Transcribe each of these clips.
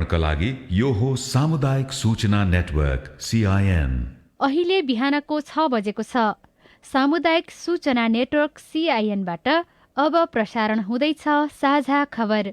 प्रसारणका लागि यो हो सामुदायिक सूचना नेटवर्क CIN। अहिले बिहानको 6 बजेको छ। सामुदायिक सूचना नेटवर्क CIN-बाट अब प्रसारण हुँदैछ साझा खबर।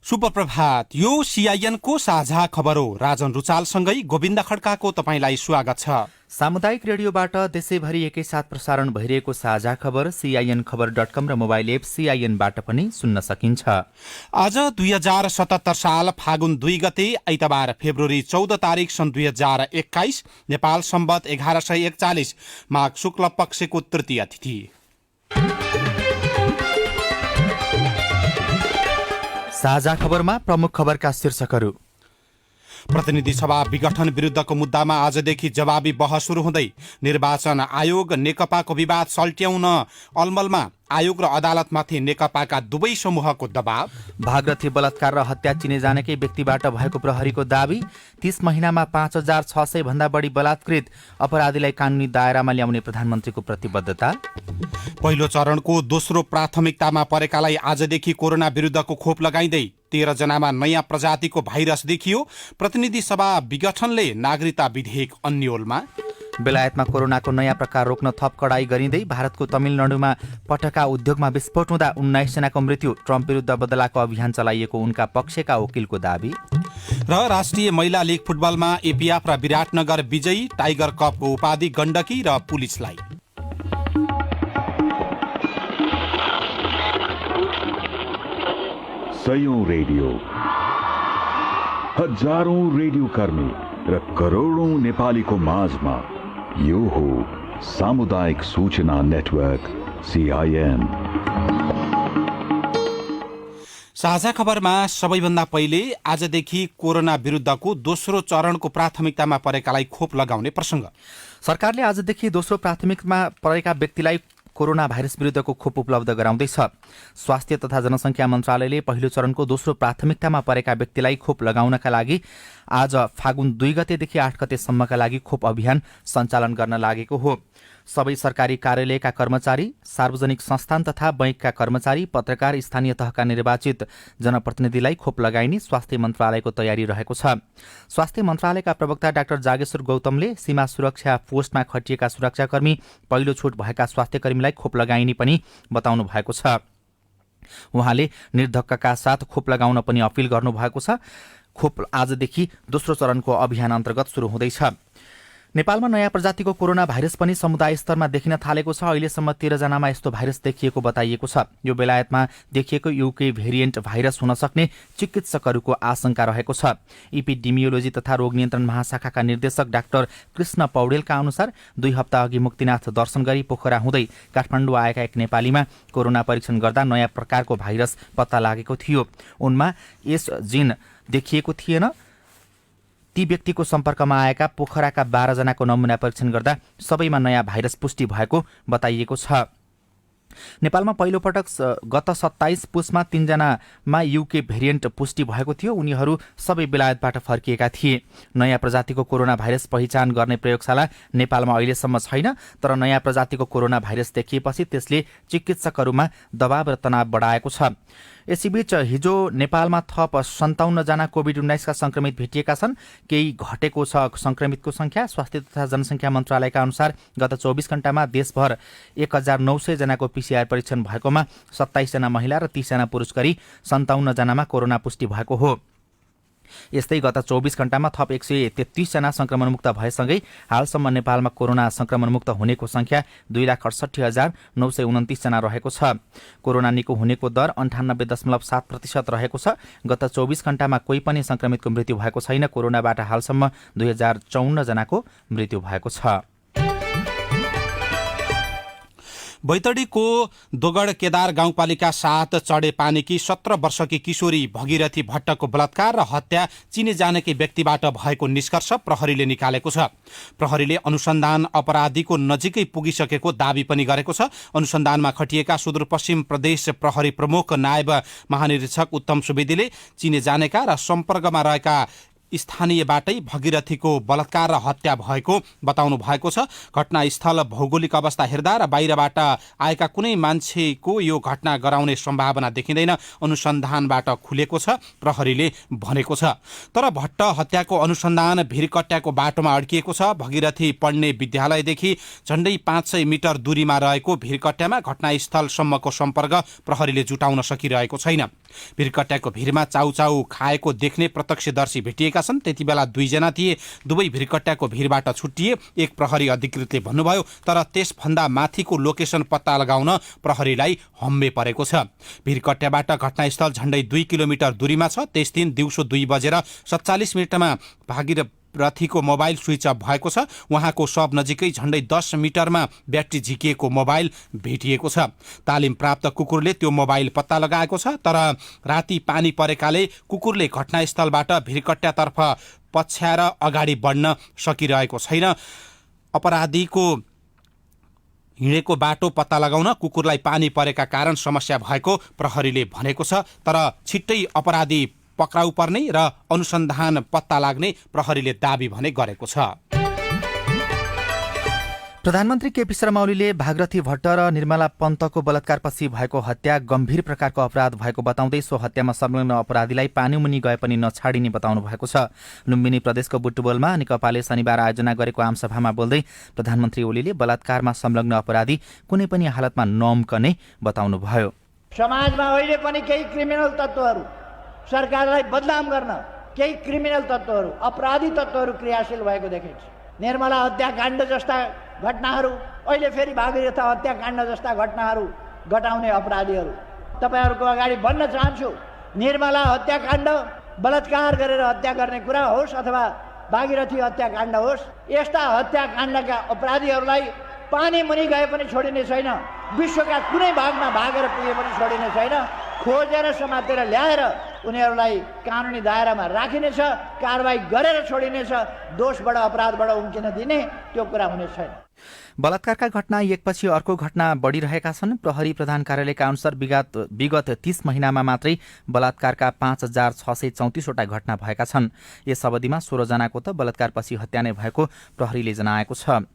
सुप्रभात। यो CIN को साझा खबर हो। राजन रुचालसँगै गोविन्द खड्काको तपाईलाई स्वागत छ। सामुदायिक रेडियोबाट देशैभरि एकैसाथ प्रसारण भइरहेको साझा खबर CINखबर.com र मोबाइल एप CIN-बाट पनि सुन्न सकिन्छ। आज 2077 साल फागुन 2 गते आइतबार फेब्रुअरी 14 तारिक सन् 2021 नेपाल सम्वत 1141 माघ शुक्ल पक्षको तृतीय तिथि। साझा खबरमा प्रमुख खबरका शीर्षकहरू। प्रतिनिधि सभा विघटन विरुद्धको मुद्दामा आजदेखि जवाबी बहस सुरु हुँदै निर्वाचन आयोग नेकपाको विवाद सल्ट्याउन अलमलमा आयोग र अदालतमाथि नेकपाका दुवै समूहको दबाव। भागरथी बलात्कार र हत्या चिने जानेकै व्यक्तिबाट भएको प्रहरीको दाबी। 30 महिनामा 5600 भन्दा बढी बलात्कृत अपराधीलाई कानूनी दायरामा ल्याउने प्रधानमन्त्रीको प्रतिबद्धता। पहिलो चरणको दोस्रो प्राथमिकतामा परेकालाई आजदेखि कोरोना विरुद्धको खोप लगाइँदै 13 जनामा नयाँ प्रजातिको भाइरस देखियो। प्रतिनिधि सभा विघटनले नागरिकता विधेयक अन्योलमा। बेलायतमा कोरोनाको नयाँ प्रकार रोक्न थप कडाई गरिँदै भारतको तमिलनाडुमा पटका उद्योगमा विस्फोट हुँदा 19 जनाको मृत्यु। ट्रम्प विरुद्ध बदलाको अभियान चलाइएको उनका पक्षका वकिलको दाबी। र राष्ट्रिय महिला लीग फुटबलमा एपिएफ र विराटनगर विजयी। टाइगर कपको उपाधि गण्डकी र पुलिसलाई। सयौं रेडियो, हजारौं रेडियो कर्मी र करोडौं नेपालीको माझमा यो हो सामुदायिक सूचना नेटवर्क CIN। साझा खबरमा सबैभन्दा पहिले आजदेखि कोरोना विरुद्धको दोस्रो चरणको प्राथमिकतामा परेकालाई खोप लगाउने प्रसंग। सरकारले आजदेखि दोस्रो प्राथमिकतामा परेका व्यक्तिलाई कोरोना भाइरस विरुद्धको खोप उपलब्ध गराउँदैछ। स्वास्थ्य तथा जनसंख्या मन्त्रालयले पहिलो चरणको दोस्रो प्राथमिकतामा परेका व्यक्तिलाई खोप लगाउनका लागि आज फागुन 2 गतेदेखि 8 गतेसम्मका लागि खोप अभियान सञ्चालन गर्न लागेको हो। सबै सरकारी कार्यालयका कर्मचारी, सार्वजनिक संस्थान तथा बैंकका कर्मचारी, पत्रकार, स्थानीय तहका निर्वाचित जनप्रतिनिधिलाई खोप लगाइने स्वास्थ्य मन्त्रालयको तयारी रहेको छ। स्वास्थ्य मन्त्रालयका प्रवक्ता डाक्टर जागेश्वर गौतमले सीमा सुरक्षा पोस्टमा खटिएका सुरक्षाकर्मी, पहिलो छुट भएका स्वास्थ्यकर्मीलाई खोप लगाइने पनि बताउनु भएको छ। उहाँले निर्धक्कका साथ खोप लगाउन पनि अपील गर्नुभएको छ। खोप आजदेखि दोस्रो चरणको अभियान अन्तर्गत सुरु हुँदैछ। नेपालमा नयाँ प्रजातिको कोरोना भाइरस पनि समुदाय स्तरमा देखिन थालेको छ। अहिलेसम्म 13 जनामा यस्तो भाइरस देखिएको बताइएको छ। यो बेलायतमा देखिएको UK भेरिएन्ट भाइरस हुन सक्ने चिकित्सकहरूको आशंका रहेको छ। एपिडेमियोलोजी तथा रोग नियन्त्रण महाशाखाका निर्देशक डाक्टर कृष्ण पौडेलका अनुसार 2 हप्ता अघि मुक्तिनाथ दर्शन गरी पोखरा हुँदै काठमाडौँ आएका एक नेपालीमा कोरोना परीक्षण गर्दा नयाँ प्रकारको भाइरस पत्ता लागेको थियो। उनमा यस जिन देखिएको थिएन। ती व्यक्तिको सम्पर्कमा आएका पोखराका 12 जनाको नमुना परीक्षण गर्दा सबैमा नयाँ भाइरस पुष्टि भएको बताइएको छ। नेपालमा पहिलो पटक गत 27 पुसमा 3 जनामा UK भेरिएन्ट पुष्टि भएको थियो। उनीहरू सबै बेलायतबाट फर्किएका थिए। नयाँ प्रजातिको कोरोना भाइरस पहिचान गर्ने प्रयोगशाला नेपालमा अहिलेसम्म छैन। तर नयाँ प्रजातिको कोरोना भाइरस देखिएपछि त्यसले चिकित्सकहरूमा दबाव र तनाव बढाएको छ। यसैबीच हिजो नेपालमा थप 57 जना कोभिड-19 का संक्रमित भेटिएका छन्। केही घटेको छ संक्रमितको संख्या। स्वास्थ्य तथा जनसंख्या मन्त्रालयका अनुसार गत 24 घण्टामा देशभर 1900 जनाको PCR परीक्षण भएकोमा 27 जना महिला र 30 जना पुरुष गरी 57 जनामा कोरोना पुष्टि भएको हो। यस्तै गत 24 घण्टामा थप 133 जना संक्रमणमुक्त भएसँगै हालसम्म नेपालमा कोरोना संक्रमणमुक्त हुनेको संख्या 2,68,929 जना रहेको छ। कोरोना निको हुनेको दर 98.7% रहेको छ। गत 24 घण्टामा कोही पनि संक्रमितको मृत्यु भएको छैन। कोरोनाबाट हालसम्म 2054 जनाको मृत्यु भएको छ। बैतडीको दोगड केदार गाउँपालिका 7 चढे पानीकी 17 वर्षकी किशोरी भगीरथी भट्टको बलात्कार र हत्या चिने जानेकै व्यक्तिबाट भएको निष्कर्ष प्रहरीले निकालेको छ। प्रहरीले अनुसन्धान अपराधीको नजिकै पुगिसकेको दावी पनि गरेको छ। अनुसन्धानमा खटिएका सुदूरपश्चिम प्रदेश प्रहरी प्रमुख नायब महानिरीक्षक उत्तम सुवेदीले चिने जानेका र सम्पर्कमा रहेका स्थानीयबाटै भगीरथीको बलात्कार र हत्या भएको बताउनु भएको छ। घटनास्थल भौगोलिक अवस्था हेर्दा र बाहिरबाट आएका कुनै मान्छेको यो घटना गराउने सम्भावना देखिँदैन। अनुसन्धानबाट खुलेको छ प्रहरीले भनेको छ। तर भट्ट हत्याको अनुसन्धान भिरकट्याको बाटोमा अड्किएको छ। भगीरथी पढ्ने विद्यालयदेखि झण्डै 500 मिटर दूरीमा रहेको भिरकट्यामा घटनास्थलसम्मको सम्पर्क प्रहरीले जुटाउन सकिरहेको छैन। भिरकट्याको भिरमा चाउचाउ खाएको देख्ने प्रत्यक्षदर्शी भेटिएका छन्। त्यति बेला 2 जना थिए। दुवै भिरकट्याको भिरबाट छुट्टिए। एक प्रहरी अधिकृतले भन्नुभयो। तर त्यसभन्दा माथिको लोकेसन पत्ता लगाउन प्रहरीलाई हम्मे परेको छ। भिरकट्याबाट घटनास्थल झण्डै 2 किलोमिटर दूरीमा छ। त्यस दिन दिउँसो 2:47 भगीरथीको मोबाइल स्विच अफ भएको छ। उहाँको शव नजिकै झण्डै 10 मिटरमा ब्याट्री झिकिएको मोबाइल भेटिएको छ। तालिम प्राप्त कुकुरले त्यो मोबाइल पत्ता लगाएको छ। तर राति पानी परेकाले कुकुरले घटनास्थलबाट भिरकट्यातर्फ पछ्याएर अगाडि बढ्न सकिरहेको छैन। अपराधीको हिँडेको बाटो पत्ता लगाउन कुकुरलाई पानी परेका कारण समस्या भएको प्रहरीले भनेको छ। तर छिट्टै अपराधी पक्राउ पर्ने र अनुसन्धान पत्ता लाग्ने प्रहरीले दावी भने गरेको छ। प्रधानमन्त्री केपी शर्मा ओलीले भागरथी भट्ट र निर्मला पन्तको बलात्कारपछि भएको हत्या गम्भीर प्रकारको अपराध भएको बताउँदै सो हत्यामा संलग्न अपराधीलाई पानीमुनि गए पनि नछाडिने बताउनु भएको छ। लुम्बिनी प्रदेशको बुटुबोलमा नेकपाले शनिबार आयोजना गरेको आमसभामा बोल्दै प्रधानमन्त्री ओलीले बलात्कारमा संलग्न अपराधी कुनै पनि हालतमा नम्कने बताउनुभयो। समाजमा अहिले पनि केही क्रिमिनल तत्त्वहरू सरकारलाई बदनाम गर्न केही क्रिमिनल तत्त्वहरू अपराधी तत्त्वहरू क्रियाशील भएको देखिन्छ। निर्मला हत्याकाण्ड जस्ता घटनाहरू अहिले फेरि भागीरथी हत्याकाण्ड जस्ता घटनाहरू घटाउने अपराधीहरू तपाईँहरूको अगाडि भन्न चाहन्छु। निर्मला हत्याकाण्ड बलात्कार गरेर हत्या गर्ने कुरा होस् अथवा भागीरथी हत्याकाण्ड होस्, यस्ता हत्याकाण्डका अपराधीहरूलाई पानी मुनि गए पनि छोडिने छैन। विश्वका कुनै भागमा भागेर पुगे पनि छोडिने छैन। खोजेर समातेर ल्याएर उनीहरूलाई कानुनी दायरामा राखिनेछ, कारबाही गरेर छोडिनेछ। दोषबाट अपराधबाट उम्किन दिने त्यो कुरा हुने छैन। बलात्कारका घटना एकपछि अर्को घटना बढिरहेका छन्। प्रहरी प्रधान कार्यालयका अनुसार विगत 30 महिनामा मात्रै बलात्कारका 5,634 वटा घटना भएका छन्। यस अवधिमा 16 जनाको त बलात्कारपछि हत्या नै भएको प्रहरीले जनाएको छ।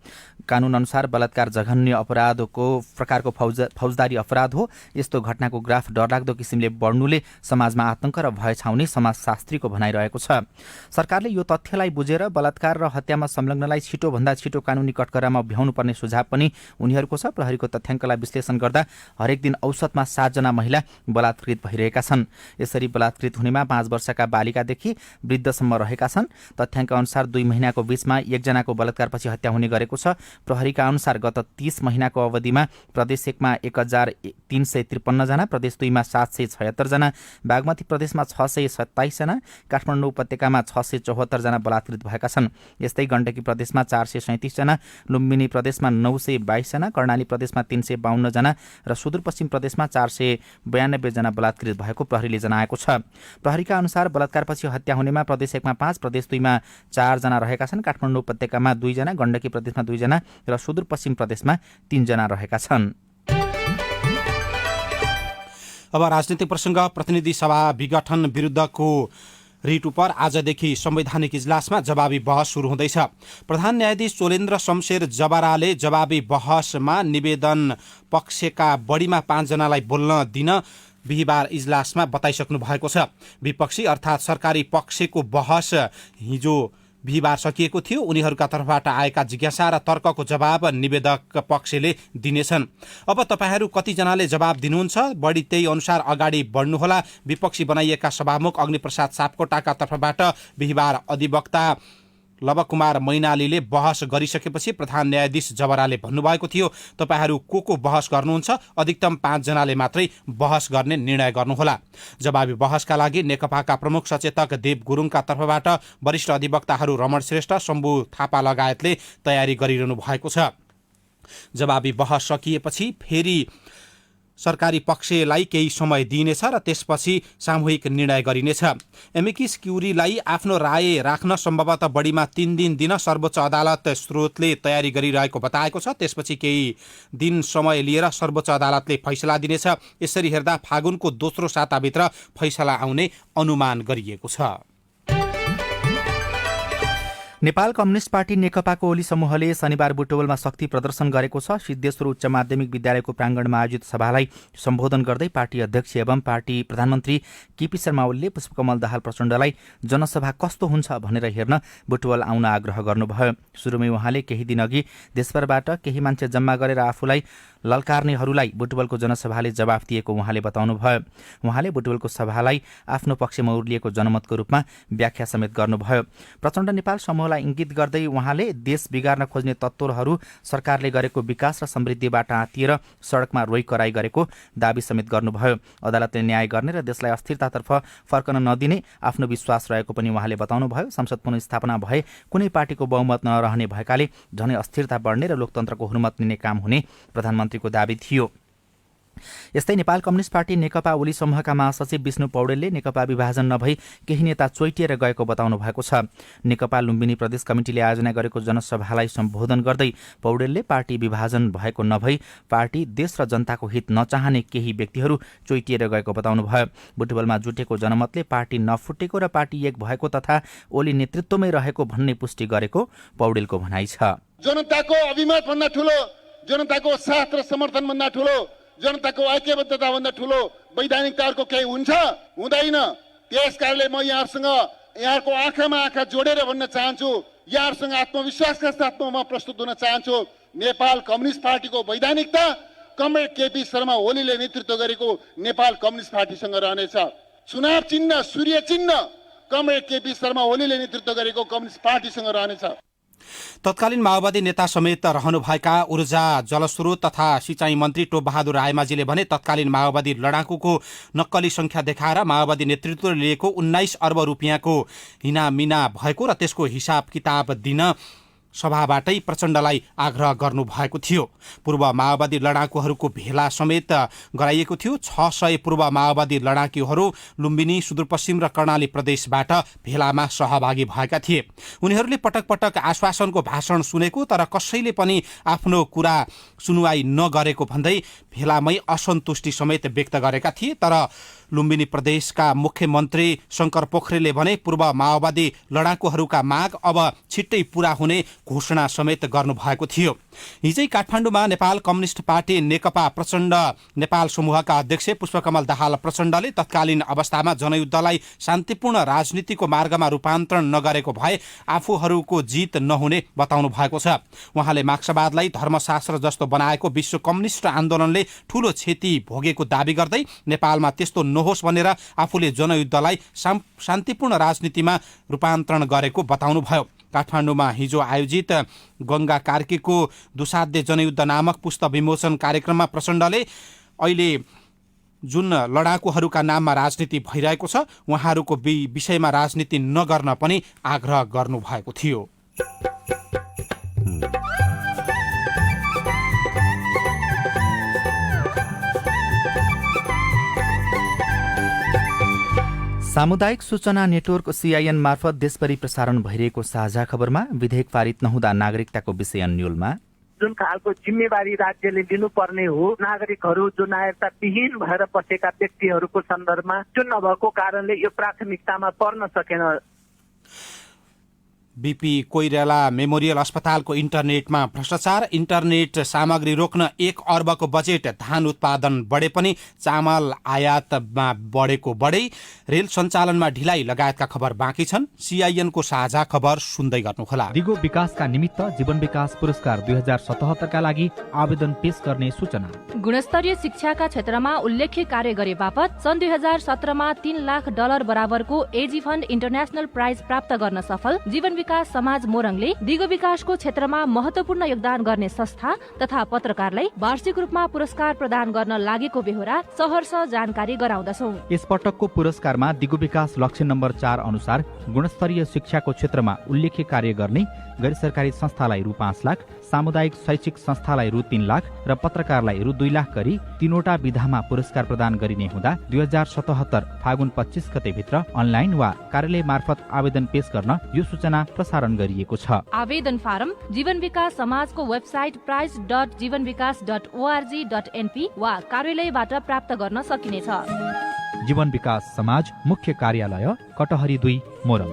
कानून अनुसार बलात्कार जघन्य अपराधको प्रकारको फौजदारी अपराध हो। यस्तो घटनाको ग्राफ डरलाग्दो किसिमले बढ्नुले समाजमा आतंक र भय छाउने समाजशास्त्रीको भनाइरहेको छ। सरकारले यो तथ्यलाई बुझेर बलात्कार र हत्यामा संलग्नलाई छिटोभन्दा छिटो कानूनी कटघरामा भ्याउनु पर्ने सुझाव पनि उनीहरूको छ। प्रहरीको तथ्याङ्कलाई विश्लेषण गर्दा हरेक दिन औसतमा 7 जना महिला बलात्कृत भइरहेका छन्। यसरी बलात्कृत हुनेमा 5 वर्षका बालिकादेखि वृद्धसम्म रहेका छन्। तथ्याङ्क अनुसार 2 महिनाको बीचमा 1 जनाको बलात्कारपछि हत्या हुने गरेको छ। प्रहरीका अनुसार गत 30 महिनाको अवधिमा प्रदेश 1 मा 1353 जना, प्रदेश 2 मा 776 जना, बागमती प्रदेशमा 627 जना, काठमाडौँ उपत्यकामा 674 जना बलात्कृत भएका छन्। यस्तै गण्डकी प्रदेशमा 437 जना, लुम्बिनी प्रदेशमा 922 जना, कर्णाली प्रदेशमा 352 जना र सुदूरपश्चिम प्रदेशमा 492 जना बलात्कृत भएको प्रहरीले जनाएको छ। प्रहरीका अनुसार बलात्कारपछि हत्या हुनेमा प्रदेश 1 मा 5, प्रदेश 2 मा 4 जना रहेका छन्, काठमाडौँ उपत्यकामा 2 जना, गण्डकी प्रदेशमा 2 जना र सुदूरपश्चिम प्रदेशमा 3 जना रहेका छन्। अब राजनीतिक प्रसङ्ग। प्रतिनिधि सभा विघटन विरुद्धको रिट उप आजदेखि संवैधानिक इजलासमा जवाबी बहस सुरु हुँदैछ। प्रधान न्यायाधीश चोलेन्द्र शमशेर जबराले जवाबी बहसमा निवेदन पक्षका बढीमा 5 जनालाई बोल्न दिन बिहिबार इजलासमा बताइसक्नु भएको छ। विपक्षी अर्थात् सरकारी पक्षको बहस हिजो बिहिबार सकिएको थियो। उनीहरूका तर्फबाट आएका जिज्ञासा र तर्कको जवाब निवेदक पक्षले दिनेछन्। अब तपाईहरू कतिजनाले जवाब दिनुहुन्छ, बढी त्यही अनुसार अगाडि बढ्नुहोला। विपक्षी बनाइएका सभामुख अग्निप्रसाद सापकोटाका तर्फबाट बिहिबार अधिवक्ता लवकुमार मैनालीले बहस गरिसकेपछि प्रधान न्यायाधीश जबराले भन्नुभएको थियो, तपाईहरू को बहस गर्नुहुन्छ, अधिकतम 5 जनाले मात्रै बहस गर्ने निर्णय गर्नुहोला। जवाबी बहसका लागि नेकपाका प्रमुख सचेतक देव गुरुङका तर्फबाट वरिष्ठ अधिवक्ताहरू रमण श्रेष्ठ, शम्भु थापा लगायतले तयारी गरिरहनु भएको छ। जवाबी बहस सकिएपछि फेरि सरकारी पक्षलाई केही समय दिइनेछ र त्यसपछि सामूहिक निर्णय गरिनेछ। एमिकिस क्युरीलाई आफ्नो राय राख्न सम्भवतः बढीमा 3 दिन दिन सर्वोच्च अदालत स्रोतले तयारी गरिरहेको बताएको छ। त्यसपछि केही दिन समय लिएर सर्वोच्च अदालतले फैसला दिनेछ। यसरी हेर्दा फागुनको दोस्रो साताभित्र फैसला आउने अनुमान गरिएको छ। नेपाल कम्युनिस्ट पार्टी नेकपाको ओली समूहले शनिबार बुटवलमा शक्ति प्रदर्शन गरेको छ। सिद्धेश्वर उच्च माध्यमिक विद्यालयको प्राङ्गणमा आयोजित सभालाई सम्बोधन गर्दै पार्टी अध्यक्ष एवं पार्टी प्रधानमन्त्री केपी शर्मा ओलीले पुष्पकमल दाहाल प्रचण्डलाई जनसभा कस्तो हुन्छ भनेर हेर्न बुटवल आउन आग्रह गर्नुभयो। सुरुमै उहाँले केही दिनअघि देशभरबाट केही मान्छे जम्मा गरेर आफूलाई ललकार्नेहरूलाई बुटवलको जनसभाले जवाफ दिएको उहाँले बताउनुभयो। उहाँले बुटवलको सभालाई आफ्नो पक्षमा उर्लिएको जनमतको रूपमा व्याख्या समेत गर्नुभयो। प्रचण्ड नेपाल समूहलाई इङ्गित गर्दै उहाँले देश बिगार्न खोज्ने तत्त्वहरू सरकारले गरेको विकास र समृद्धिबाट आँतिएर सडकमा रोइ कराई गरेको दावी समेत गर्नुभयो। अदालतले न्याय गर्ने र देशलाई अस्थिरतातर्फ फर्कन नदिने आफ्नो विश्वास रहेको पनि उहाँले बताउनुभयो। संसद पुनर्स्थापना भए कुनै पार्टीको बहुमत नरहने भएकाले झनै अस्थिरता बढ्ने र लोकतन्त्रको हुर्मत लिने काम हुने प्रधानमन्त्रीको दावी थियो। यस्तै नेपाल कम्युनिस्ट पार्टी नेकपा ओली समूहका महासचिव विष्णु पौडेलले नेकपा विभाजन नभई केही नेता चोइटिएर गएको बताउनु भएको छ। नेकपा लुम्बिनी प्रदेश कमिटिले आयोजना गरेको जनसभालाई सम्बोधन गर्दै पौडेलले पार्टी विभाजन भएको नभई पार्टी देश र जनताको हित नचाहने केही व्यक्तिहरू चोइटिएर गएको बताउनुभयो। बुटवलमा जुटेको जनमतले पार्टी नफुटेको र पार्टी एक भएको तथा ओली नेतृत्वमै रहेको भन्ने पुष्टि गरेको पौडेलको भनाइ छ। जनताको अभिमत भन्दा ठूलो, जनताको साथ र समर्थन भन्दा ठूलो, जनताको ऐक्यबद्धता भन्दा ठूलो वैधानिकताको केही हुन्छ? हुँदैन। त्यसकारणले म यहाँहरूको आँखामा आँखा जोडेर भन्न चाहन्छु, यहाँहरूसँग आत्मविश्वासका साथमा म प्रस्तुत हुन चाहन्छु। नेपाल कम्युनिस्ट पार्टीको वैधानिकता कमरेड केपी शर्मा ओलीले नेतृत्व गरेको नेपाल कम्युनिस्ट पार्टीसँग रहनेछ। चुनाव चिन्ह, सूर्य चिन्ह कमरेड केपी शर्मा ओलीले नेतृत्व गरेको कम्युनिस्ट पार्टीसँग रहनेछ। तत्कालीन माओवादी नेता समेत रहनुभएका ऊर्जा जलस्रोत तथा सिंचाई मन्त्री टोपबहादुर रायमाझीले भने तत्कालीन माओवादी लडाकुको नक्कली संख्या देखाएर माओवादी नेतृत्वले लिएको 19 अर्ब रुपियाँको हिनामिना भएको र त्यसको हिसाब किताब दिन सभाबाटै प्रचण्डलाई आग्रह गर्नुभएको थियो। पूर्व माओवादी लडाकुहरूको भेला समेत गराइएको थियो। 600 पूर्व माओवादी लडाकुहरू लुम्बिनी, सुदूरपश्चिम र कर्णाली प्रदेशबाट भेलामा सहभागी भएका थिए। उनीहरूले पटक पटक आश्वासनको भाषण सुनेको तर कसैले पनि आफ्नो कुरा सुनुवाई नगरेको भन्दै भेलामै असन्तुष्टि समेत व्यक्त गरेका थिए। तर लुम्बिनी प्रदेशका मुख्यमन्त्री शंकर पोखरेलले भने पूर्व माओवादी लडाकुहरूका माग अब छिट्टै पूरा हुने घोषणा समेत गर्नुभएको थियो। हिजै काठमाडौँमा नेपाल कम्युनिस्ट पार्टी नेकपा प्रचण्ड नेपाल समूहका अध्यक्ष पुष्पकमल दाहाल प्रचण्डले तत्कालीन अवस्थामा जनयुद्धलाई शान्तिपूर्ण राजनीतिको मार्गमा रूपान्तरण नगरेको भए आफूहरूको जित नहुने बताउनु भएको छ। उहाँले मार्क्सवादलाई धर्मशास्त्र जस्तो बनाएको विश्व कम्युनिस्ट आन्दोलनले ठूलो क्षति भोगेको दावी गर्दै नेपालमा त्यस्तो नहोस् भनेर आफूले जनयुद्धलाई शान्तिपूर्ण राजनीतिमा रूपान्तरण गरेको बताउनुभयो। काठमाडौँमा हिजो आयोजित गंगा कार्कीको दुसाध्य जनयुद्ध नामक पुस्तक विमोचन कार्यक्रममा प्रचण्डले अहिले जुन लडाकुहरूका नाममा राजनीति भइरहेको छ उहाँहरूको विषयमा राजनीति नगर्न पनि आग्रह गर्नुभएको थियो। सामुदायिक सूचना नेटवर्क सीआईएन मार्फत देशभरि प्रसारण भइरहेको साझा खबरमा विधेयक पारित नहुँदा नागरिकताको विषय अन्यलमा जुन खालको जिम्मेवारी राज्यले लिनुपर्ने हो, नागरिकहरू जो नागरिकता विहीन भएर बसेका व्यक्तिहरूको सन्दर्भमा त्यो नभएको कारणले यो प्राथमिकतामा पर्न सकेन। बीपी कोइराला मेमोरियल अस्पतालको इन्टरनेटमा भ्रष्टाचार, इन्टरनेट सामग्री रोक्न 1 अर्बको बजेट, धान उत्पादन बढे पनि चामल आयातमा बढेको बढै, रेल सञ्चालनमा ढिलाइ लगायतका खबर बाँकी छन्। सीआईएनको साझा खबर सुन्दै गर्नुहोला। दिगो विकासका निमित्त जीवन विकास पुरस्कार 2077 का लागि आवेदन पेश गर्ने सूचना। गुणस्तरीय शिक्षाका क्षेत्रमा उल्लेख्य कार्य गरे बापत सन् 2017 मा $3 लाख बराबरको एजी फन्ड इन्टरनेशनल प्राइज प्राप्त गर्न सफल जीवन विकास समाज मोरङले दिगो विकासको क्षेत्रमा महत्वपूर्ण योगदान गर्ने संस्था तथा पत्रकारलाई वार्षिक रूपमा पुरस्कार प्रदान गर्न लागेको बेहोरा सहर्ष जानकारी गराउँदछौं। यस पटकको पुरस्कारमा दिगो विकास लक्ष्य नम्बर 4 अनुसार गुणस्तरीय शिक्षाको क्षेत्रमा उल्लेख्य कार्य गर्ने गैर सरकारी संस्थालाई रु 5 लाख, सामुदायिक शैक्षिक संस्थालाई रु 3 लाख र पत्रकारलाई रु 2 लाख गरी 3वटा विधामा पुरस्कार प्रदान गरिने हुँदा 2077 फागुन 25 गते भित्र अनलाइन वा कार्यालय मार्फत आवेदन पेश गर्न यो सूचना प्रसारण गरिएको छ। आवेदन फारम जीवन विकास समाजको वेबसाइट prize.jivanvikas.org.np वा कार्यालयबाट प्राप्त गर्न सकिनेछ। जीवन विकास समाज मुख्य कार्यालय कटहरी 2 मोरङ।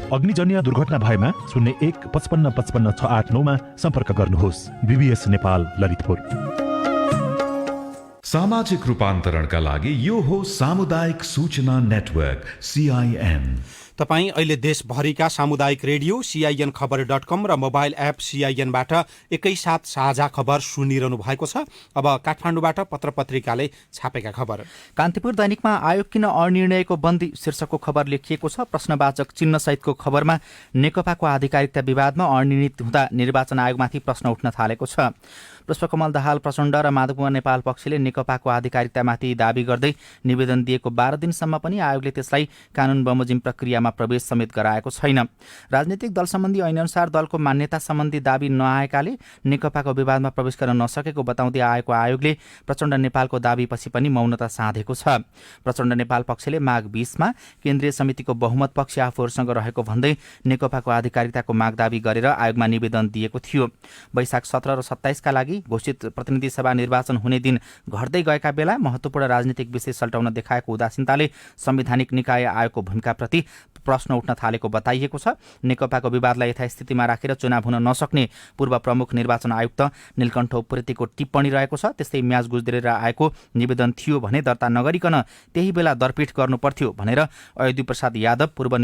अग्निजन्य दुर्घटना भएमा 01 55 55 689 मा सम्पर्क गर्नुहोस्। बीबीएस नेपाल ललितपुर। सामाजिक रूपान्तरणका लागि यो हो सामुदायिक सूचना नेटवर्क CIN। तपाईँ अहिले देशभरिका सामुदायिक रेडियो CINखबर.com र मोबाइल एप CINबाट एकैसाथ साझा खबर सुनिरहनु भएको छ। अब काठमाडौँबाट पत्र पत्रिकाले छापेका खबर। कान्तिपुर दैनिकमा आयोग किन अनिर्णयको बन्दी शीर्षकको खबर लेखिएको छ। प्रश्नवाचक चिन्ह सहितको खबरमा नेकपाको आधिकारिकता विवादमा अनिर्णित हुँदा निर्वाचन आयोगमाथि प्रश्न उठ्न थालेको छ। पुष्पकमल दाहाल प्रचण्ड र माधवकुमार नेपाल पक्षले नेकपाको आधिकारिकतामाथि दावी गर्दै निवेदन दिएको 12 दिनसम्म पनि आयोगले त्यसलाई कानून बमोजिम प्रक्रियामा प्रवेश समेत गराएको छैन। राजनीतिक दल सम्बन्धी ऐनअनुसार दलको मान्यता सम्बन्धी दावी नआएकाले नेकपाको विवादमा प्रवेश गर्न नसकेको बताउँदै आएको आयोगले प्रचण्ड नेपालको दावीपछि पनि मौनता साधेको छ। प्रचण्ड नेपाल पक्षले माघ 20 मा केन्द्रीय समितिको बहुमत पक्ष आफूहरूसँग रहेको भन्दै नेकपाको आधिकारिकताको माग दावी गरेर आयोगमा निवेदन दिएको थियो। वैशाख 17 र 27 का लागि घोषित प्रतिनिधि सभा निर्वाचन हुने दिन घट्दै गएका बेला महत्त्वपूर्ण राजनीतिक विषय सल्टाउन देखाएको उदासीनताले संवैधानिक निकाय आयोगको भूमिकाप्रति प्रश्न उठ्न थालेको बताइएको छ। नेकपाको विवादलाई यथास्थितिमा राखेर चुनाव हुन नसक्ने पूर्व प्रमुख निर्वाचन आयुक्त नीलकण्ठ उप्रेतीको टिप्पणी रहेको छ। त्यस्तै म्याच गुज्रेर आएको निवेदन थियो भने दर्ता नगरिकन त्यही बेला दरपीठ गर्नुपर्थ्यो भनेर अयोध्या प्रसाद यादव पूर्व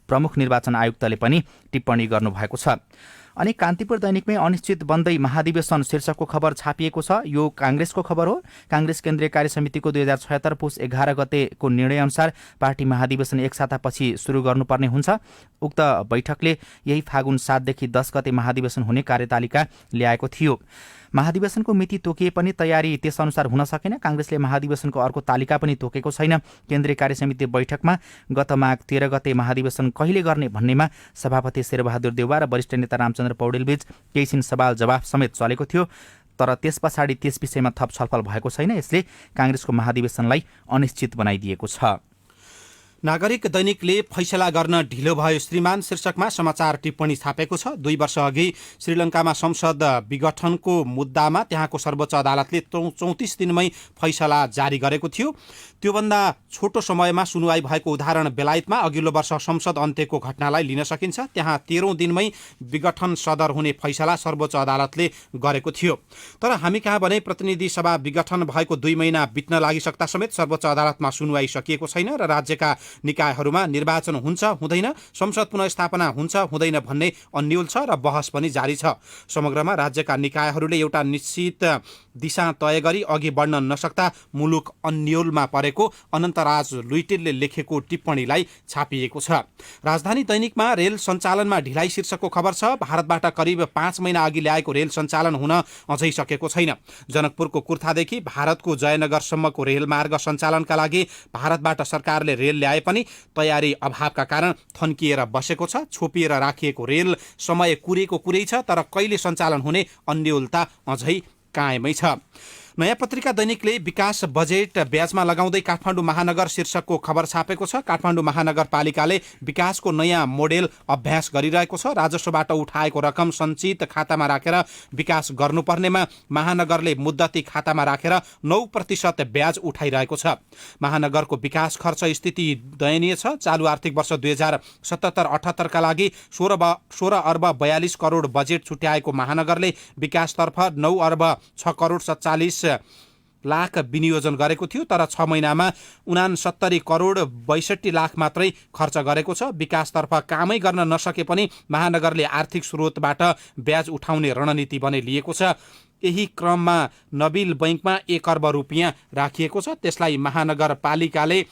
प्रमुख निर्वाचन आयुक्तले पनि टिप्पणी गर्नुभएको छ। अनि कान्तिपुर दैनिकमै अनिश्चित बन्दै महाधिवेशन शीर्षकको खबर छापिएको छ। यो कांग्रेसको खबर हो। कांग्रेस केन्द्रीय कार्य समितिको 2076 पुस 11 गतेको निर्णयअनुसार पार्टी महाधिवेशन एक सातापछि सुरु गर्नुपर्ने हुन्छ। उक्त बैठकले यही फागुन 7 देखि 10 गते महाधिवेशन हुने कार्यतालिका ल्याएको थियो। महाधिवेशनको मिति तोकिए पनि तयारी त्यसअनुसार हुन सकेन। कांग्रेसले महाधिवेशनको अर्को तालिका पनि तोकेको छैन। केन्द्रीय कार्य समिति बैठकमा गत माघ 13 गते महाधिवेशन कहिले गर्ने भन्नेमा सभापति शेरबहादुर देउवा र वरिष्ठ नेता रामचन्द्र पौडेलबीच केही छिन सवाल जवाफ समेत चलेको थियो। तर त्यस पछाडि त्यस विषयमा थप छलफल भएको छैन। यसले कांग्रेसको महाधिवेशनलाई अनिश्चित बनाइदिएको छ। नागरिक दैनिकले फैसला गर्न ढिलो भयो श्रीमान शीर्षकमा समाचार टिप्पणी छापेको छ। 2 वर्ष अघि श्रीलङ्कामा संसद विघटनको मुद्दामा त्यहाँको सर्वोच्च अदालतले 34 दिनमै फैसला जारी गरेको थियो। त्योभन्दा छोटो समयमा सुनुवाई भएको उदाहरण बेलायतमा अघिल्लो वर्ष संसद अन्त्यको घटनालाई लिन सकिन्छ। त्यहाँ 13औं दिनमै विघटन सदर हुने फैसला सर्वोच्च अदालतले गरेको थियो। तर हामी कहाँ भने प्रतिनिधि सभा विघटन भएको 2 महिना बित्न लागिसक्दा समेत सर्वोच्च अदालतमा सुनुवाई सकिएको छैन र राज्यका निकायहरूमा निर्वाचन हुन्छ हुँदैन, संसद पुनर्स्थापना हुन्छ हुँदैन भन्ने अन्यल छ र बहस पनि जारी छ। समग्रमा राज्यका निकायहरूले एउटा निश्चित दिशा तय गरी अघि बढ्न नसक्दा मुलुक अन्यलमा परेको अनन्तराज लुइटेलले लेखेको टिप्पणीलाई छापिएको छ। राजधानी दैनिकमा रेल सञ्चालनमा ढिलाइ शीर्षकको खबर छ। भारतबाट करिब 5 महिना अघि ल्याएको रेल सञ्चालन हुन अझै सकेको छैन। जनकपुरको कुर्थादेखि भारतको जयनगरसम्मको रेलमार्ग सञ्चालनका लागि भारतबाट सरकारले रेल ल्याए पनि तयारी अभावका कारण थन्किएर बसेको छ। छोपिएर राखिएको रेल समय कुरेको कुरै छ, तर कहिले सञ्चालन हुने अन्योलता अझै कायमै छ। नयाँ पत्रिका दैनिकले विकास बजेट ब्याजमा लगाउँदै काठमाडौँ महानगर शीर्षकको खबर छापेको छ। काठमाडौँ महानगरपालिकाले विकासको नयाँ मोडेल अभ्यास गरिरहेको छ। राजस्वबाट उठाएको रकम सञ्चित खातामा राखेर विकास गर्नुपर्नेमा महानगरले मुद्दती खातामा राखेर 9% ब्याज उठाइरहेको छ। महानगरको विकास खर्च स्थिति दयनीय छ। चालु आर्थिक वर्ष 2077-78 का लागि 16 अर्ब 42 करोड बजेट छुट्याएको महानगरले विकासतर्फ 9 अर्ब 6 करोड 47 लाख विनियोजन गरेको थियो, तर 6 महिनामा 69 करोड 62 लाख मात्रै खर्च गरेको छ। विकासतर्फ कामै गर्न नसके पनि महानगरले आर्थिक स्रोतबाट ब्याज उठाउने रणनीति भने लिएको छ। यही क्रममा नबिल बैंकमा 1 अर्ब रुपियाँ राखिएको छ। त्यसलाई महानगरपालिकाले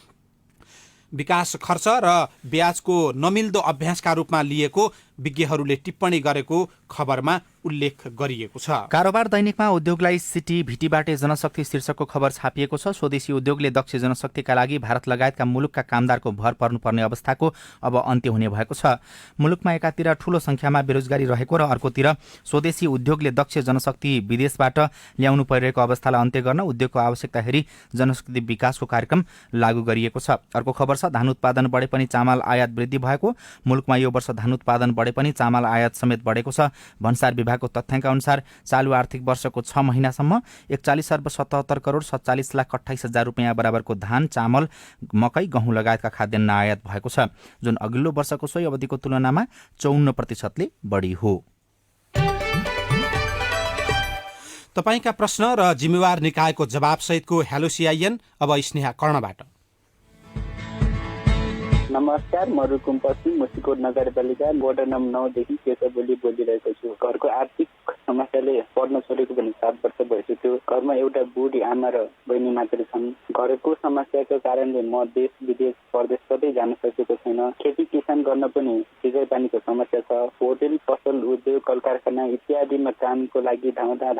विकास खर्च र ब्याजको नमिल्दो अभ्यासका रूपमा लिएको विज्ञहरूले टिप्पणी गरेको खबरमा उल्लेख गरिएको छ। कारोबार दैनिकमा उद्योगलाई सिटी भिटीबाटै जनशक्ति शीर्षकको खबर छापिएको छ। स्वदेशी उद्योगले दक्ष जनशक्तिका लागि भारत लगायतका मुलुकका कामदारको भर पर्नुपर्ने अवस्थाको अब अन्त्य हुने भएको छ। मुलुकमा एकातिर ठूलो संख्यामा बेरोजगारी रहेको र अर्कोतिर स्वदेशी उद्योगले दक्ष जनशक्ति विदेशबाट ल्याउनु परिरहेको अवस्थालाई अन्त्य गर्न उद्योगको आवश्यकता हेरी जनशक्ति विकासको कार्यक्रम लागू गरिएको छ। अर्को खबर छ, धान उत्पादन बढे पनि चामल आयात वृद्धि भएको। मुलुकमा यो वर्ष धान उत्पादन बढे पनि चामल आयात समेत बढेको छ। भन्सार विभागको तथ्याङ्क अनुसार चालु आर्थिक वर्षको 6 महिनासम्म 41 अर्ब 77 करोड 47 लाख 28 हजार रुपियाँ बराबरको धान, चामल, मकै, गहुँ लगायतका खाद्यान्न आयात भएको छ, जुन अघिल्लो वर्षको सोही अवधिको तुलनामा 54% बढी हो। तपाईका प्रश्न र जिम्मेवार निकायको जवाबसहितको हेलो सीआईएन अब स्नेहा कर्णबाट। नमस्कार, म रुकुम पश्चिम मुसिकोट नगरपालिका वडा नम्बर 9 देखि केशव बोली बोलिरहेको छु। घरको आर्थिक समस्याले पढ्न छोडेको पनि 7 वर्ष भइसक्यो। घरमा एउटा बुढी आमा र बहिनी मात्रै छन्। घरको समस्याको कारणले म देश विदेश परदेश कतै जान सकेको छैन। खेती किसान गर्न पनि सिँचाइ पानीको समस्या छ। होटल पसल उद्योग कल कारखाना इत्यादिमा कामको लागि धाउँदा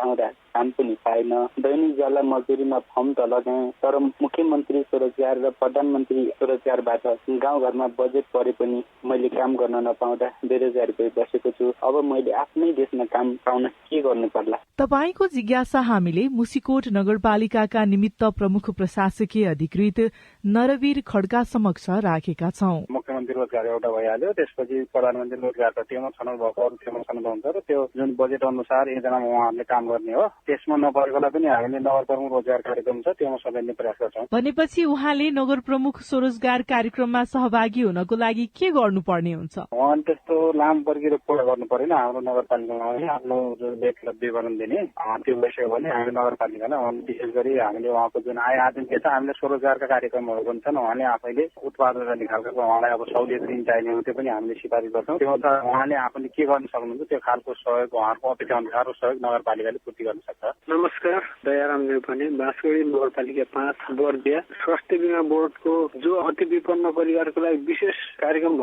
काम पनि पाएन। दैनिक ज्वाला मजदुरीमा फर्म त लगाएँ, तर मुख्यमन्त्री स्वरोजगार र प्रधानमन्त्री स्वरोजगारबाट गाउँघरमा बजेट परे पनि मैले काम गर्न नपाउँदा बेरोजगार भई बसेको छु। अब मैले आफ्नै देशमा काम पाउन के गर्नु पर्ला? तपाईको जिज्ञासा हामीले मुसिकोट नगरपालिकाका निमित्त प्रमुख प्रशासकीय अधिकृत नरवीर खड्का समक्ष राखेका छौं। मुख्यमन्त्री रोजगार एउटा भइहाल्यो, त्यसपछि प्रधानमन्त्री रोजगार त त्योमा छनौट भएको, अरू त्योमा छनौट हुन्छ र त्यो जुन बजेट अनुसार एकजनामा उहाँहरूले काम गर्ने हो। त्यसमा नपरेकोलाई पनि हामीले नगर प्रमुख रोजगार कार्यक्रम छ, त्योमा समेट्ने प्रयास गर्छौं। भनेपछि उहाँले नगर प्रमुख स्वरोजगार कार्यक्रममा सहभागी हुनको लागि के गर्नुपर्ने हुन्छ? उहाँले त्यस्तो लामो वर्गीय पूरा गर्नु परेन। हाम्रो नगरपालिकामा आफ्नो जुन वेतन विवरण दिने त्यो भइसक्यो भने हामी नगरपालिकालाई विशेष गरी हामीले उहाँको जुन आय आर्जन के छ, हामीले स्वरोजगारका कार्यक्रमहरू पनि छन्। उहाँले आफैले उत्पादन गर्ने खालको उहाँलाई अब सहुलियत ऋण चाहिने हो, त्यो पनि हामीले सिफारिस गर्छौँ। त्यो त उहाँले आफूले के गर्न सक्नुहुन्छ त्यो खालको सहयोग उहाँहरूको अपेक्षा अनुसार सहयोग नगरपालिकाले पूर्ति गर्न सक्छ। नमस्कार, दयाराम नेपाली, बाँसगढी नगरपालिका 5 बर्दिया। स्वास्थ्य बिमा बोर्डको जो अति विपन्न परिवारको लागि विशेष कार्यक्रम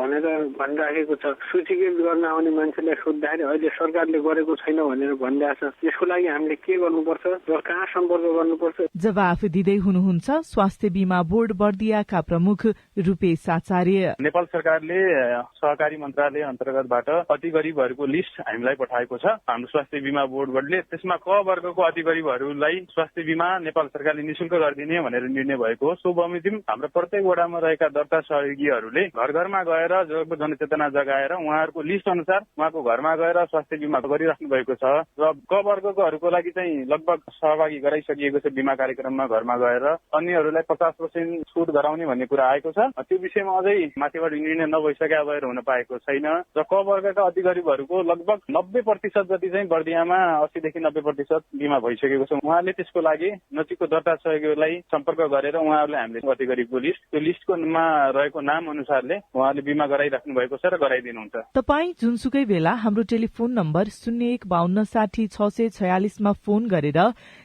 भनिराखेको छ, सूचीकृत गर्न आउने मान्छेलाई सोद्धाखेरि अहिले सरकारले गरेको छैन भनेर भनिरहेको छ। यसको लागि हामीले के गर्नुपर्छ र कहाँ सम्पर्क गर्नुपर्छ? जवाफ दिँदै हुनुहुन्छ स्वास्थ्य बिमा बोर्ड बर्दियाका प्रमुख रूपेश आचार्य। नेपाल सरकारले सहकारी मन्त्रालय अन्तर्गतबाट अति गरिबहरूको लिस्ट हामीलाई पठाएको छ। हाम्रो स्वास्थ्य बिमा बोर्डले त्यसमा क वर्गको अति गरिबहरूलाई स्वास्थ्य बिमा नेपाल सरकारले निशुल्क गरिदिने भनेर निर्णय भएको हो। सो बमोजिम हाम्रो प्रत्येक वडामा रहेका दर्ता सहयोगीहरूले घर घरमा गएर जनचेतना जगाएर उहाँहरूको लिस्ट अनुसार उहाँको घरमा गएर स्वास्थ्य बिमा गरिराख्नु भएको छ र क वर्गकोहरूको लागि चाहिँ लगभग सहभागी गराइसकिएको छ बिमा कार्यक्रममा। घरमा गएर अन्यहरूलाई 50% छुट गराउने भन्ने कुरा आएको छ। त्यो विषयमा अझै माथिबाट निर्णय नभइसकेका भएर हुन पाएको छैन र क वर्गका अति गरिबहरूको लगभग 90% जति चाहिँ बर्दियामा 80 देखि 90% बिमा भइसकेको छ। उहाँले त्यसको लागि नजिकको दर्ता सहयोगीलाई सम्पर्क गरेर उहाँहरूले हामीले अति गरिबको लिस्ट, त्यो लिस्टकोमा रहेको नाम अनुसारले उहाँले बिमा गराइराख्नु भएको छ र गराइदिनुहुन्छ। तपाईँ जुनसुकै बेला हाम्रो टेलिफोन नम्बर 015260 मा फोन गरेर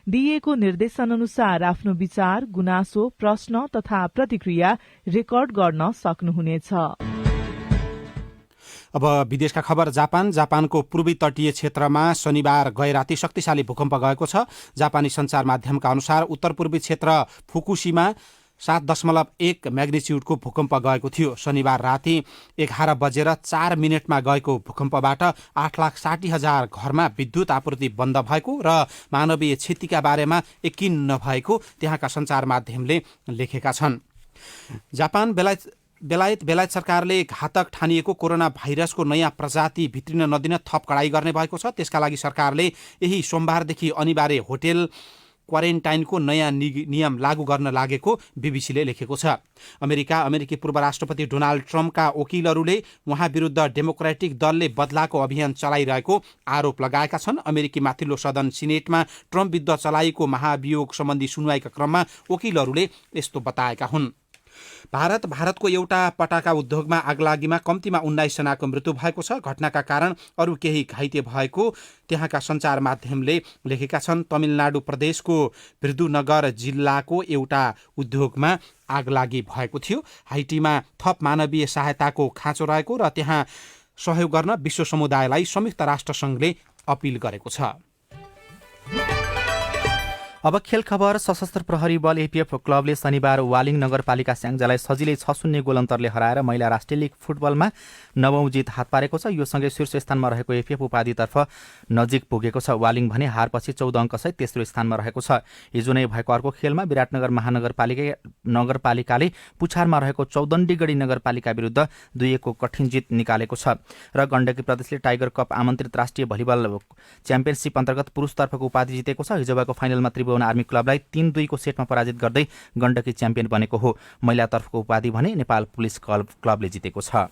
दिइएको निर्देशन अनुसार आफ्नो विचार, गुनासो, प्रश्न तथा प्रतिक्रिया रेकर्ड गर्न सक्नुहुनेछ। अब विदेशका खबर। जापानको पूर्वी तटीय क्षेत्रमा शनिबार गएराती शक्तिशाली भूकम्प गएको छ। जापानी सञ्चार माध्यमका अनुसार उत्तर पूर्वी क्षेत्र फुकुशीमा 7.1 म्याग्निच्युडको भूकम्प गएको थियो। शनिबार राति 11:04 गएको भूकम्पबाट 8,60,000 घरमा विद्युत आपूर्ति बन्द भएको र मानवीय क्षतिका बारेमा यकिन नभएको त्यहाँका सञ्चार माध्यमले लेखेका छन्। जापान बेलायत सरकारले घातक ठानिएको कोरोना भाइरसको नयाँ प्रजाति भित्रिन नदिन थप कडाई गर्ने भएको छ। त्यसका लागि सरकारले यही सोमबारदेखि अनिवार्य होटेल क्वारेन्टाइनको नयाँ नियम लागू गर्न लागेको बीबीसीले लेखेको छ। अमेरिकी पूर्व राष्ट्रपति डोनाल्ड ट्रम्पका वकिलहरूले उहाँ विरुद्ध डेमोक्रेटिक दलले बदलाको अभियान चलाइरहेको आरोप लगाएका छन्। अमेरिकी माथिल्लो सदन सिनेटमा ट्रम्प विरुद्ध चलाइएको महाभियोग सम्बन्धी सुनवाईका क्रममा वकिलहरूले यस्तो बताएका हुन्। भारतको एउटा पटाका उद्योगमा आगलागीमा कम्तीमा 19 जनाको मृत्यु भएको छ। घटनाका कारण अरू केही घाइते भएको त्यहाँका सञ्चार माध्यमले लेखेका छन्। तमिलनाडु प्रदेशको विरुधुनगर जिल्लाको एउटा उद्योगमा आगलागी भएको थियो। हाइटीमा थप मानवीय सहायताको खाँचो रहेको र त्यहाँ सहयोग गर्न विश्व समुदायलाई संयुक्त राष्ट्रसङ्घले अपिल गरेको छ। अब खेल खबर। सशस्त्र प्रहरी बल एपीएफ क्लबले शनिबार वालिङ नगरपालिका स्याङ्जालाई सजिलै 6-0 गोल अन्तरले हराएर महिला राष्ट्रिय लीग फुटबलमा 9औं जित हात पारेको छ। यो सँगै शीर्ष स्थानमा रहेको एपीएफ उपाधितर्फ नजिक पुगेको छ। वालिङ भने हारपछि 14 अङ्कसहित तेस्रो स्थानमा रहेको छ। हिजो नै भएको अर्को खेलमा विराटनगर महानगरपालिकाले पुछारमा रहेको चौदण्डीगढी नगरपालिका विरुद्ध 2-1 को कठिन जित निकालेको छ र गण्डकी प्रदेशले टाइगर कप आमन्त्रित राष्ट्रिय भलिबल च्याम्पियनसिप अन्तर्गत पुरुषतर्फको उपाधि जितेको छ। हिजो भएको फाइनलमा आर्मी क्लबलाई 3-2 को सेटमा पराजित गर्दै गण्डकी च्याम्पियन बनेको हो। महिलातर्फको उपाधि भने नेपाल पुलिस क्लबले जितेको छ।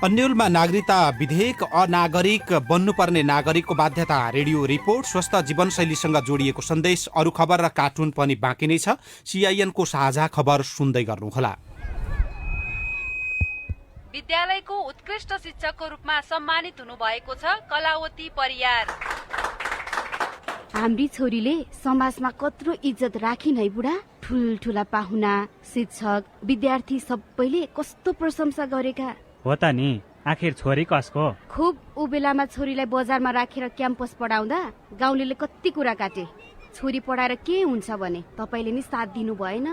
अन्यलमा नागरिकता विधेयक अनागरिक बन्नुपर्ने नागरिकको बाध्यता। रेडियो रिपोर्ट स्वस्थ जीवनशैलीसँग जोडिएको सन्देश। अरू खबर र कार्टुन पनि बाँकी नै छ। सीआईएनको साझा खबर सुन्दै गर्नुहोला। विद्यालयको उत्कृष्ट शिक्षकको रूपमा सम्मानित हुनुभएको छ कलावती परियार। हाम्री छोरीले समाजमा कत्रो इज्जत राखिन् है बुढा। ठुलठुला पाहुना, शिक्षक, विद्यार्थी सबैले कस्तो प्रशंसा गरेका। हो त नि, आखिर छोरी कसको? खुब उ बेलामा छोरीलाई बजारमा राखेर क्याम्पस पढाउँदा गाउँलेले कति कुरा काटे। छोरी पढाएर के हुन्छ भने तपाईले नि साथ दिनु भएन।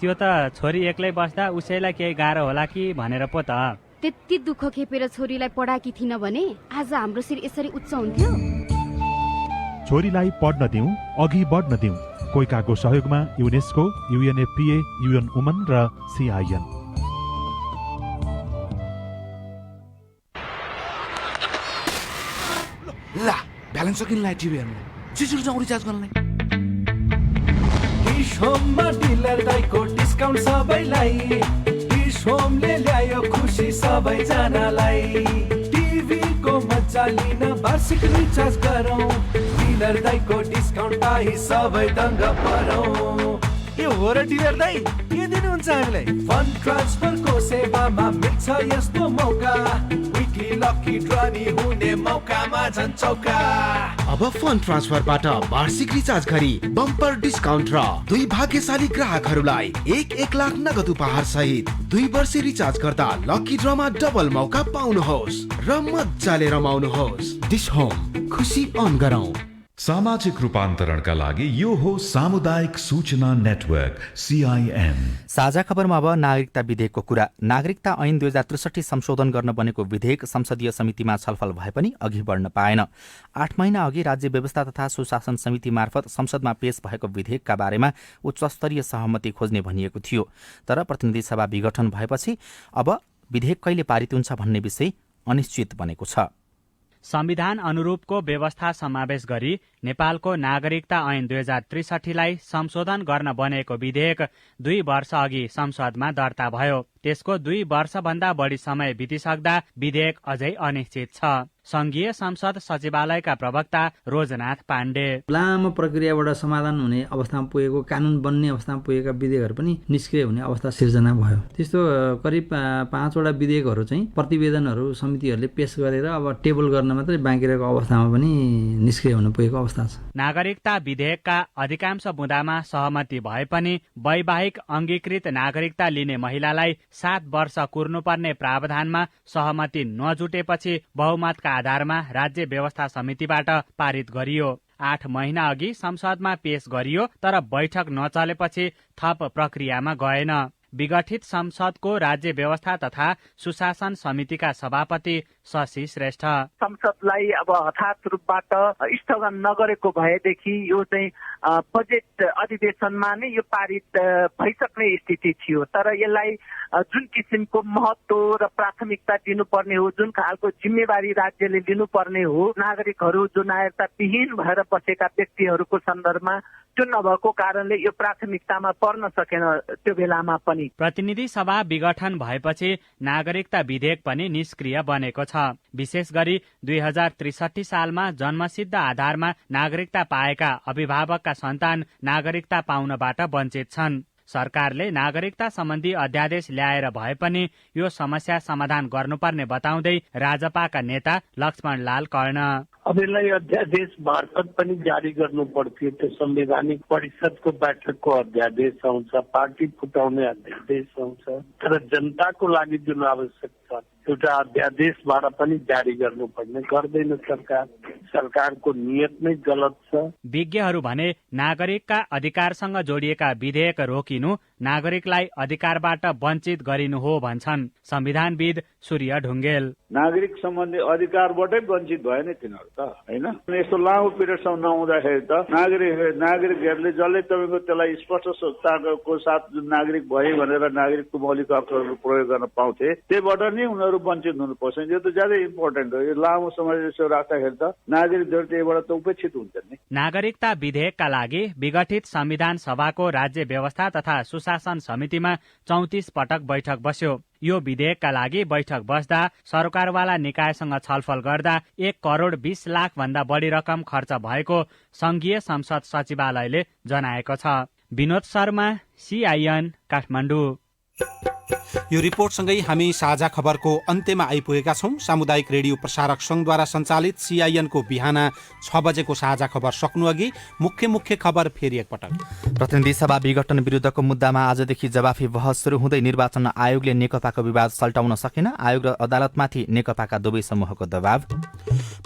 त्यो त छोरी एक्लै बस्दा उसैलाई केही गाह्रो होला कि भनेर पो त। त्यति दुःख खेपेर छोरीलाई पढाकी थिइन भने आज हाम्रो शिर यसरी उच्च हुन्थ्यो। छोरीलाई पढ्न दिउँ, अघि बढ्न दिउँ। कोइकाको सहयोगमा युनेस्को, युएनएफपीए, युएन वुमन र सीआईएन। ला ब्यालेन्स सकिनलाई टिभी हेर्नु जिसुर जाउँ रिचार्ज गर्नलाई। होममा डिलर दाइको डिस्काउन्ट सबैलाई। होमले ल्यायो खुसी सबैजनालाई। टिभीको मजा लिन वार्षिक रिचार्ज गरौँ। डिलर दाइको डिस्काउन्ट पाई सबै दङ्ग परौँ। के हो र डिलर दाइ, के दिनुहुन्छ हामीलाई? फन्ड ट्रान्सफरको सेवामा मिल्छ यस्तो मौका। विकली लकी ड्रनी हुने मौकामा झन् चौका। अब फन्ड ट्रान्सफरबाट वार्षिक रिचार्ज गरी बम्पर डिस्काउन्ट र 2 भाग्यशाली ग्राहकहरूलाई 1 लाख नगद उपहार सहित 2 वर्ष रिचार्ज गर्दा लकी ड्रमा डबल मौका पाउनुहोस् र मजाले रमाउनुहोस्। डिश होम, खुसी अन गरौँ। सामाजिक रूपान्तरणका लागि यो हो सामुदायिक सूचना नेटवर्क सीआईएन। साझा खबरमा अब नागरिकता विधेयकको कुरा। नागरिकता ऐन 2063 संशोधन गर्न बनेको विधेयक संसदीय समितिमा छलफल भए पनि अघि बढ्न पाएन। 8 महिना अघि राज्य व्यवस्था तथा सुशासन समिति मार्फत संसदमा पेश भएको विधेयकका बारेमा उच्चस्तरीय सहमति खोज्ने भनिएको थियो। तर प्रतिनिधि सभा विघटन भएपछि अब विधेयक कहिले पारित हुन्छ भन्ने विषय अनिश्चित बनेको छ। संविधान अनुरूपको व्यवस्था समावेश गरी नेपालको नागरिकता ऐन 2063लाई संशोधन गर्न बनेको विधेयक 2 वर्ष अघि संसदमा दर्ता भयो। त्यसको 2 वर्षभन्दा बढी समय बितिसक्दा विधेयक अझै अनिश्चित छ। संघीय संसद सचिवालयका प्रवक्ता रोजनाथ पाण्डे, लामो प्रक्रियाबाट समाधान हुने अवस्थामा पुगेको, कानून बन्ने अवस्थामा पुगेका विधेयकहरू पनि निष्क्रिय हुने अवस्था सिर्जना भयो। त्यस्तो करिब 5 वटा विधेयकहरू चाहिँ प्रतिवेदनहरू समितिहरूले पेश गरेर अब टेबल गर्न मात्रै बाँकी रहेको अवस्थामा पनि निष्क्रिय हुन पुगेको अवस्था छ। नागरिकता विधेयकका अधिकांश बुँदामा सहमति भए पनि वैवाहिक अंगीकृत नागरिकता लिने महिलालाई 7 वर्ष कुर्नुपर्ने प्रावधानमा सहमति नजुटेपछि बहुमतका आधारमा राज्य व्यवस्था समितिबाट पारित गरियो। 8 महिना अघि संसदमा पेश गरियो, तर बैठक नचलेपछि थप प्रक्रियामा गएन। विगठित संसदको राज्य व्यवस्था तथा सुशासन समितिका सभापति शशि श्रेष्ठ संसदलाई अब हठात रूपबाट स्थगन नगरेको भएदेखि यो चाहिँ बजेट अधिवेशनमा नै यो पारित भइसक्ने स्थिति थियो। तर यसलाई जुन किसिमको महत्व र प्राथमिकता दिनुपर्ने हो, जुन खालको जिम्मेवारी राज्यले लिनुपर्ने हो, नागरिकहरू जो नागरिकताविहीन भएर बसेका व्यक्तिहरूको सन्दर्भमा त्यो नभएको कारणले यो प्राथमिकतामा पर्न सकेन। त्यो बेलामा पनि प्रतिनिधि सभा विघटन भएपछि नागरिकता विधेयक पनि निष्क्रिय बनेको छ। विशेष गरी 2063 सालमा जन्मसिद्ध आधारमा नागरिकता पाएका अभिभावकका सन्तान नागरिकता पाउनबाट वञ्चित छन्। सरकारले नागरिकता सम्बन्धी अध्यादेश ल्याएर भए पनि यो समस्या समाधान गर्नुपर्ने बताउँदै राजपाका नेता लक्ष्मण लाल कर्ण अब यसलाई अध्यादेश मार्फत पनि जारी गर्नु पर्थ्यो। त्यो संवैधानिक परिषदको बैठकको अध्यादेश आउँछ, पार्टी फुटाउने अध्यादेश आउँछ, तर जनताको लागि जुन आवश्यक छ एउटा अध्यादेशबाट पनि जारी गर्नुपर्ने गर्दैन सरकार। सरकारको नियत नै गलत छ। विज्ञहरू भने नागरिकका अधिकारसँग जोडिएका विधेयक रोकिनु नागरिकलाई अधिकारबाट वञ्चित गरिनु हो भन्छन् संविधानविद सूर्य ढुङ्गेल। नागरिक सम्बन्धी अधिकारबाटै वञ्चित भयो नि तिनीहरू त, होइन? यस्तो लामो पिरियडसम्म नहुँदाखेरि त नागरिकहरूले जसले तपाईँको त्यसलाई स्पष्टताको साथ नागरिक भए भनेर नागरिकको मौलिक हकहरू प्रयोग गर्न पाउँथे, त्यहीबाट नै उनीहरू वञ्चित हुनुपर्छ। यो त ज्यादै इम्पोर्टेन्ट हो। यो लामो समय यसो राख्दाखेरि त नागरिकहरू त्यहीबाट त उपेक्षित हुन्छन् नि। नागरिकता विधेयकका लागि विघटित संविधान सभाको राज्य व्यवस्था तथा सुशासन समितिमा 34 पटक बैठक बस्यो। यो विधेयकका लागि बैठक बस्दा सरकारवाला निकायसँग छलफल गर्दा 1 करोड 20 लाख भन्दा बढी रकम खर्च भएको संघीय संसद सचिवालयले जनाएको छ। विनोद शर्मा, CIN, काठमाडौँ। यो रिपोर्टसँगै हामी साझा खबरको अन्त्यमा आइपुगेका छौं। सामुदायिक रेडियो प्रसारक संघद्वारा सञ्चालित CIN को बिहान 6 बजेको साझा खबर सक्नु अघि मुख्य खबर फेरि एकपटक। प्रतिनिधि सभा विघटन विरुद्धको मुद्दामा आजदेखि जवाफी बहस सुरु हुँदै निर्वाचन आयोगले नेकपाको विवाद सल्टाउन सकेन। आयोग र अदालतमाथि नेकपाका दुवै समूहको दबाव।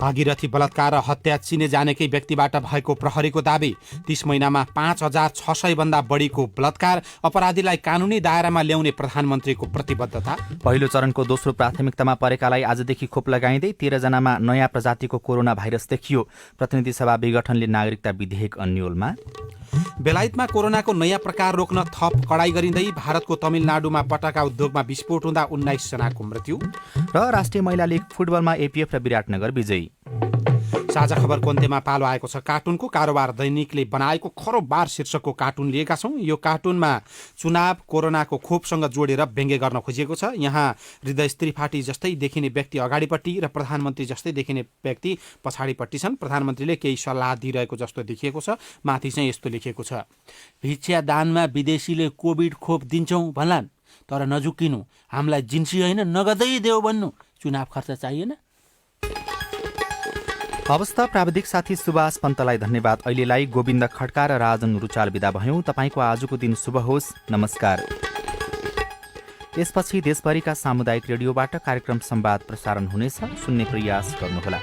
भागीरथी बलात्कार र हत्या चिने जानेकै व्यक्तिबाट भएको प्रहरीको दाबी। 30 महिनामा 5600 भन्दा बढीको बलात्कार अपराधीलाई कानूनी दायरामा ल्याउने प्रधानमन्त्रीको प्रतिबद्धता। पहिलो चरणको दोस्रो प्राथमिकतामा परेकालाई आजदेखि खोप लगाइँदै 13 जनामा नयाँ प्रजातिको कोरोना भाइरस देखियो। प्रतिनिधि सभा विघटनले नागरिकता विधेयक अन्योलमा। बेलायतमा कोरोनाको नयाँ प्रकार रोक्न थप कडाई गरिँदै भारतको तमिलनाडुमा पटाका उद्योगमा विस्फोट हुँदा 19 जनाको मृत्यु। र राष्ट्रिय महिला लीग फुटबलमा APF र विराटनगर विजयी। साझा खबरको अन्त्यमा पालो आएको छ कार्टुनको। कारोबार दैनिकले बनाएको खरोबार शीर्षकको कार्टुन लिएका छौं। यो कार्टुनमा चुनाव कोरोनाको खोपसँग जोडेर व्यङ्ग्य गर्न खोजिएको छ। यहाँ हृदय त्रिपाठी जस्तै देखिने व्यक्ति अगाडिपट्टि र प्रधानमन्त्री जस्तै देखिने व्यक्ति पछाडिपट्टि छन्। प्रधानमन्त्रीले केही सल्लाह दिइरहेको जस्तो देखिएको छ। माथि चाहिँ यस्तो लेखिएको छ, भिक्षा दानमा विदेशीले कोभिड खोप दिन्छौँ भन्लान्, तर नझुक्किनु, हामीलाई जिन्सी होइन नगदै देऊ भन्नु, चुनाव खर्च चाहिएन। अवस्था प्राविधिक साथी सुभाष पन्तलाई धन्यवाद। अहिलेलाई गोविन्द खड्का र राजन रुचाल बिदा भयौं। तपाईको आजको दिन शुभ होस्। नमस्कार। यसपछि देशभरिका सामुदायिक रेडियोबाट कार्यक्रम संवाद प्रसारण हुनेछ। सुन्ने प्रयास गर्नुहोला।